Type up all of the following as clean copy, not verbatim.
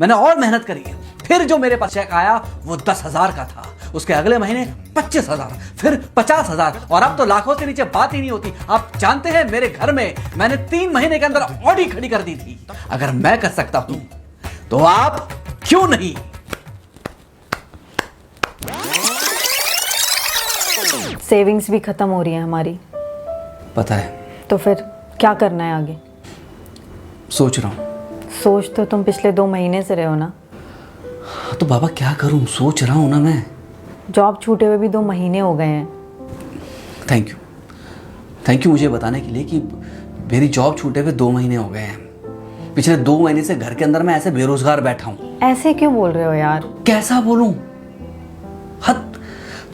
मैंने और मेहनत करी है। फिर जो मेरे पास चेक आया वो 10,000 का था, उसके अगले महीने 25,000, फिर 50,000 और अब तो लाखों से नीचे बात ही नहीं होती। आप जानते हैं मेरे घर में मैंने 3 महीने के अंदर ऑडी खड़ी कर दी थी। अगर मैं कर सकता हूं तो आप क्यों नहीं? सेविंग्स भी खत्म हो रही है हमारी। पता है। तो फिर क्या करना है आगे? सोच रहा हूं। सोच तो तुम पिछले 2 महीने से रहे हो ना। तो बाबा क्या करूं, सोच रहा हूं ना मैं। जॉब छूटे हुए भी 2 महीने हो गए हैं। थैंक यू मुझे बताने के लिए कि मेरी जॉब छूटे हुए 2 महीने हो गए हैं। पिछले 2 महीने से घर के अंदर मैं ऐसे बेरोजगार बैठा हूं। ऐसे क्यों बोल रहे हो यार? कैसा बोलूं? हद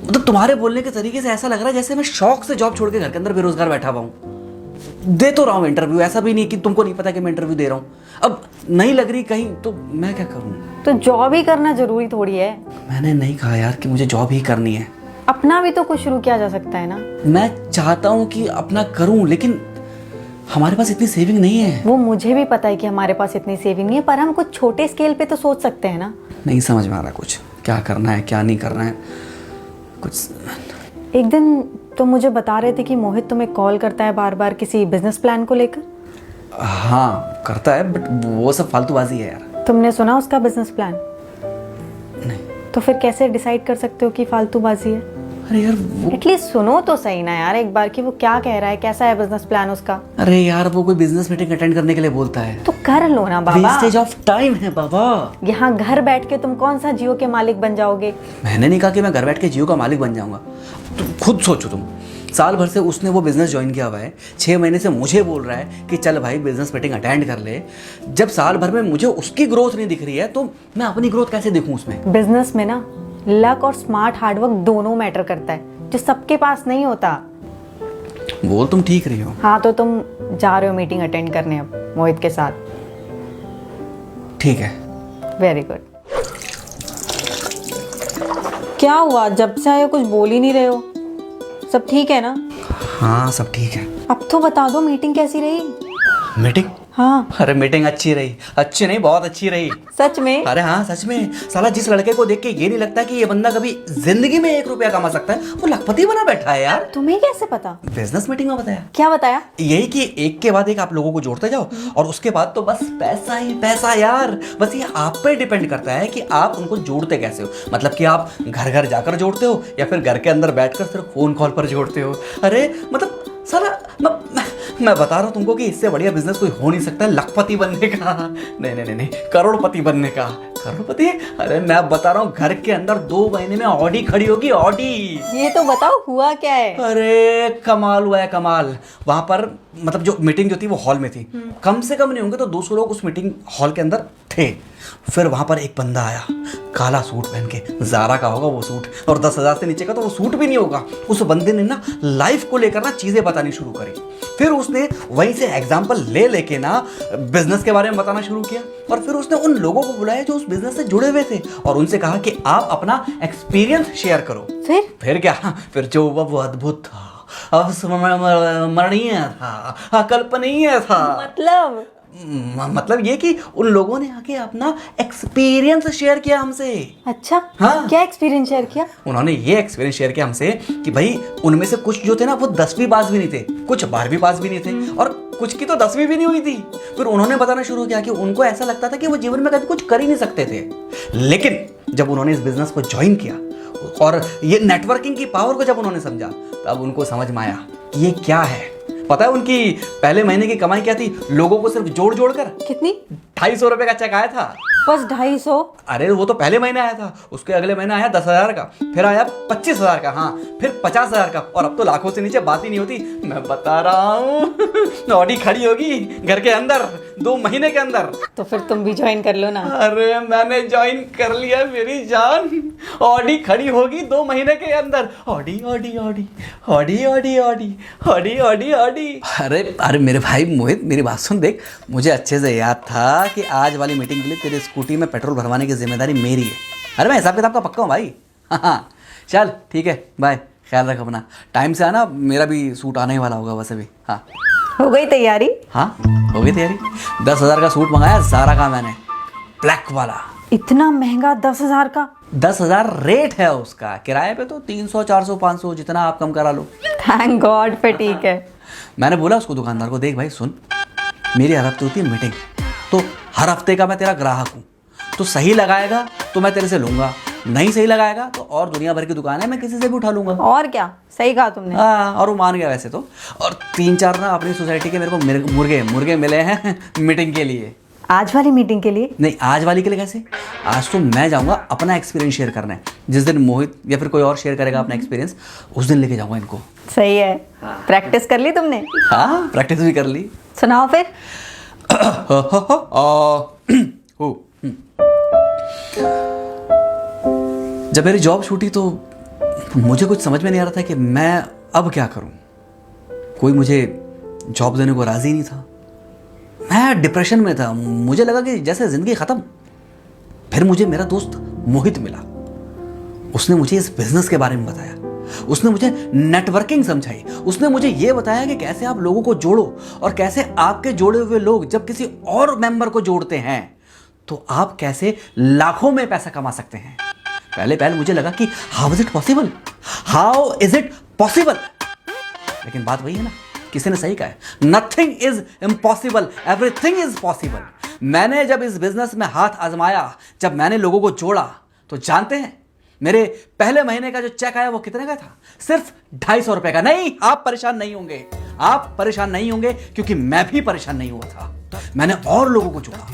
मतलब तुम्हारे बोलने के तरीके से ऐसा लग रहा है जैसे मैं शौक से जॉब छोड़ के घर के अंदर बेरोजगार बैठा हुआ हूं। दे तो रहा हूं इंटरव्यू, ऐसा भी नहीं कि तुमको नहीं पता कि मैं इंटरव्यू दे रहा हूं। अब नहीं लग रही कहीं तो मैं क्या करूं? तो जॉब ही करना जरूरी थोड़ी है। मैंने नहीं कहा यार कि मुझे जॉब ही करनी है। अपना भी तो कुछ शुरू किया जा सकता है ना। मैं चाहता हूं कि अपना करूं, लेकिन हमारे पास इतनी सेविंग नहीं है। वो मुझे भी पता है कि हमारे पास इतनी सेविंग नहीं है, पर हम कुछ छोटे स्केल पे तो सोच सकते हैं ना। नहीं समझ में आ रहा कुछ, क्या करना है क्या नहीं करना है कुछ। एक दिन तो मुझे बता रहे थे कि मोहित तुम्हें कॉल करता है बार बार किसी बिजनेस प्लान को लेकर। हाँ करता है, बट वो सब फालतूबाजी है यार। तुमने सुना उसका बिजनेस प्लान? नहीं। तो फिर कैसे डिसाइड कर सकते हो कि फालतूबाजी है? अरे यार वो, एटलीस्ट सुनो तो सही ना यार एक बार कि वो क्या कह रहा है, कैसा है बिजनेस प्लान उसका। अरे यार वो कोई बिजनेस मीटिंग अटेंड करने के लिए बोलता है। तो कर लो ना बाबा। वेस्टेज ऑफ टाइम है बाबा। यहाँ घर बैठ के तुम कौन सा जियो के मालिक बन जाओगे? मैंने नहीं कहा कि मैं घर बैठ के जियो का मालिक बन जाऊंगा। तुम खुद सोचो, तुम साल भर से उसने वो बिजनेस ज्वाइन किया हुआ है, 6 महीने से मुझे बोल रहा है कि चल भाई बिजनेस मीटिंग अटेंड कर ले। जब साल भर में मुझे उसकी ग्रोथ नहीं दिख रही है तो मैं अपनी ग्रोथ कैसे देखूं उसमें? बिजनेस में ना लक और स्मार्ट हार्डवर्क दोनों मैटर करता है, जो सबके पास नहीं होता। बोल तुम ठीक रही हो। हाँ तो तुम जा रहे हो मीटिंग अटेंड करने अब मोहित के साथ? ठीक है। Very good. क्या हुआ, जब से आए हो कुछ बोल ही नहीं रहे हो? सब ठीक है ना? हाँ सब ठीक है। अब तो बता दो मीटिंग कैसी रही? मीटिंग? हाँ। अरे मीटिंग अच्छी रही। अच्छी नहीं, बहुत अच्छी रही। सच में? अरे हाँ सच में। साला जिस लड़के को देख के ये नहीं लगता कि ये बंदा कभी जिंदगी में 1 रुपया कमा सकता है, वो लखपति बना बैठा है यार। तुम्हें कैसे पता? बिजनेस मीटिंग में बताया। क्या बताया? यही कि एक के बाद एक आप लोगों को जोड़ते जाओ और उसके बाद तो बस पैसा ही पैसा यार। बस ये आप पे डिपेंड करता है कि आप उनको जोड़ते कैसे हो। मतलब कि आप घर घर जाकर जोड़ते हो या फिर घर के अंदर बैठकर सिर्फ फोन कॉल पर जोड़ते हो। अरे मतलब साला मैं बता रहा हूँ तुमको कि इससे बढ़िया बिजनेस कोई हो नहीं सकता है लखपति बनने का। नहीं नहीं नहीं, करोड़पति बनने का। करोड़पति? अरे मैं बता रहा हूँ घर के अंदर 2 महीने में ऑडी खड़ी होगी, ऑडी। ये तो बताओ हुआ क्या है? अरे कमाल हुआ है कमाल। वहां पर मतलब जो मीटिंग जो थी वो हॉल में थी। कम से कम नहीं होंगे तो 200 लोग उस मीटिंग हॉल के अंदर थे। फिर वहां पर एक बंदा आया काला सूट पहन के, ज़ारा का होगा वो सूट, और 10,000 से नीचे का तो वो सूट भी नहीं होगा। उस बंदे ने ना लाइफ को लेकर ना चीजें बतानी शुरू करी। फिर उसने वहीं से एग्जाम्पल ले लेके ना बिजनेस के बारे में बताना शुरू किया। और फिर उसने उन लोगों को बुलाया जो उस बिजनेस से जुड़े हुए थे और उनसे कहा कि आप अपना एक्सपीरियंस शेयर करो। फिर क्या? फिर जो हुआ वो अद्भुत था, अविस्मरणीय था, अकल्पनीय था। मतलब ये कि उन लोगों ने आके अपना एक्सपीरियंस शेयर किया हमसे। अच्छा हाँ। क्या एक्सपीरियंस शेयर किया? उन्होंने ये एक्सपीरियंस शेयर किया हमसे कि भाई उनमें से कुछ जो थे ना वो 10वीं पास भी नहीं थे, कुछ 12वीं पास भी नहीं थे और कुछ की तो 10वीं भी नहीं हुई थी। फिर उन्होंने बताना शुरू किया कि उनको ऐसा लगता था कि वो जीवन में कभी कुछ कर ही नहीं सकते थे, लेकिन जब उन्होंने इस बिजनेस को ज्वाइन किया और ये नेटवर्किंग की पावर को जब उन्होंने समझा तब उनको समझ में आया कि ये क्या है। पता है उनकी पहले महीने की कमाई क्या थी? लोगों को सिर्फ जोड़ जोड़ कर कितनी? 250 रुपए का चेक आया था। बस 250? अरे वो तो पहले महीने आया था, उसके अगले महीने आया 10,000 का, फिर आया 25,000 का, हाँ फिर 50,000 का, और अब तो लाखों से नीचे बात ही नहीं होती। मैं बता रहा हूँ ऑडी खड़ी होगी घर के अंदर 2 महीने के अंदर। तो फिर तुम भी ज्वाइन कर लो ना। अरे मैंने ज्वाइन कर लिया मेरी जान। ऑडी खड़ी होगी 2 महीने के अंदर। Audi Audi Audi Audi Audi Audi Audi Audi Audi. अरे मेरे भाई मोहित मेरी बात सुन, देख मुझे अच्छे से याद था कि आज वाली मीटिंग के लिए तेरे स्कूटी में पेट्रोल भरवाने की जिम्मेदारी मेरी है। अरे मैं हिसाब किताब का पक्का हूँ भाई। हाँ चल ठीक है, बाय, ख्याल रख अपना। टाइम से आना, मेरा भी सूट आने ही वाला होगा वैसे भी। हाँ हो गई तैयारी? हाँ हो गई तैयारी। 10,000 का सूट मंगाया ज़ारा का मैंने। ब्लैक वाला। इतना महंगा 10,000 का? 10,000 रेट है उसका, किराए पे तो 300 400 500 जितना आप कम करा लो। थैंक गॉड, फिर ठीक है। मैंने बोला उसको, दुकानदार को, देख भाई सुन, मेरी हर हफ्ते होती है मीटिंग, तो हर हफ्ते का मैं तेरा ग्राहक हूँ, तो सही लगाएगा तो मैं तेरे से लूंगा, नहीं सही लगाएगा तो और दुनिया भर की दुकान है, मैं किसी से भी उठा लूंगा। और क्या, सही कहा तुमने। हाँ, और वो मान गया वैसे तो। और 3-4 ना अपनी सोसाइटी के मेरे को मुर्गे मिले हैं मीटिंग के लिए। आज वाली मीटिंग के लिए? नहीं, आज वाली के लिए कैसे, आज तो मैं जाऊंगा अपना एक्सपीरियंस शेयर करने। जिस दिन मोहित या फिर कोई और शेयर करेगा अपना एक्सपीरियंस, उस दिन लेके जाऊंगा इनको। सही है। प्रैक्टिस कर ली तुमने? हाँ, प्रैक्टिस भी कर ली। सुनाओ फिर। जब मेरी जॉब छूटी तो मुझे कुछ समझ में नहीं आ रहा था कि मैं अब क्या करूं। कोई मुझे जॉब देने को राजी नहीं था, मैं डिप्रेशन में था, मुझे लगा कि जैसे जिंदगी खत्म। फिर मुझे मेरा दोस्त मोहित मिला, उसने मुझे इस बिजनेस के बारे में बताया, उसने मुझे नेटवर्किंग समझाई, उसने मुझे यह बताया कि कैसे आप लोगों को जोड़ो और कैसे आपके जोड़े हुए लोग जब किसी और मेंबर को जोड़ते हैं तो आप कैसे लाखों में पैसा कमा सकते हैं। पहले मुझे लगा कि how is it possible, how is it possible, लेकिन बात वही है ना, किसी ने सही कहा है, nothing is impossible, everything is possible. मैंने जब इस बिजनेस में हाथ आजमाया, जब मैंने लोगों को जोड़ा, तो जानते हैं मेरे पहले महीने का जो चेक आया वो कितने का था? सिर्फ 250 रुपए का। नहीं, आप परेशान नहीं होंगे, आप परेशान नहीं होंगे, क्योंकि मैं भी परेशान नहीं हुआ था। मैंने और लोगों को जोड़ा,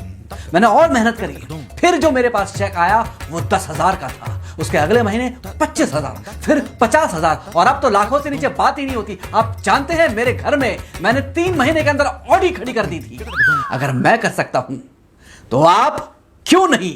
मैंने और मेहनत करी, फिर जो मेरे पास चेक आया वो 10,000 का था, उसके अगले महीने 25,000, फिर 50,000, और अब तो लाखों से नीचे बात ही नहीं होती। आप जानते हैं मेरे घर में मैंने 3 महीने के अंदर ऑडी खड़ी कर दी थी। अगर मैं कर सकता हूं तो आप क्यों नहीं?